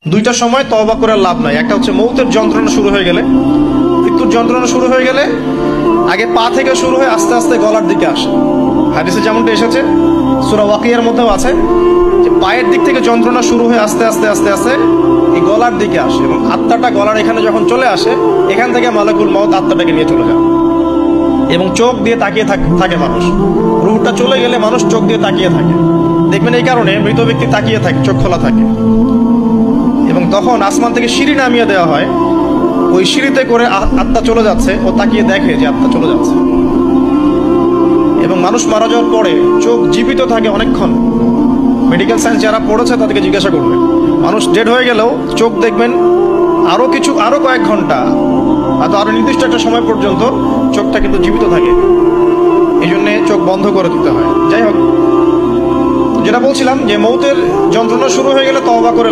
দুইটা সময় তওবা করে লাভ নাই। একটা হচ্ছে মৌতের যন্ত্রণা শুরু হয়ে গেলে, মৃত্যুর যন্ত্রণা শুরু হয়ে গেলে আগে পা থেকে শুরু হয়ে আস্তে আস্তে গলার দিকে আসে। হাদিসে যেমনটা এসেছে, সূরা ওয়াকিয়ার মধ্যেও আছে যে পায়ের দিক থেকে যন্ত্রণা শুরু হয়ে আস্তে আস্তে আস্তে আস্তে এই গলার দিকে আসে, এবং আত্মাটা গলার এখানে যখন চলে আসে, এখান থেকে মালাকুল মউত আত্মাটাকে নিয়ে চলে যায় এবং চোখ দিয়ে তাকিয়ে থাকে মানুষ। রূহটা চলে গেলে মানুষ চোখ দিয়ে তাকিয়ে থাকে, দেখবেন এই কারণে মৃত ব্যক্তি তাকিয়ে থাকে, চোখ খোলা থাকে। এবং তখন আসমান থেকে সিঁড়ি নামিয়ে দেওয়া হয়, ওই সিঁড়িতে করে আত্মা চলে যাচ্ছে, ও তাকিয়ে দেখে যে আত্মা চলে যাচ্ছে। এবং মানুষ মারা যাওয়ার পরে চোখ জীবিত থাকে অনেকক্ষণ। মেডিকেল সায়েন্স যারা পড়েছে তাদেরকে জিজ্ঞাসা করবে, মানুষ ডেড হয়ে গেলেও চোখ দেখবেন আরো কয়েক ঘন্টা, হয়তো আরো নির্দিষ্ট একটা সময় পর্যন্ত চোখটা কিন্তু জীবিত থাকে। এই জন্যে চোখ বন্ধ করে দিতে হয়। যাই হোক, যেটা বলছিলাম যে মৌতের যন্ত্রণা শুরু হয়ে গেলে তওবা করে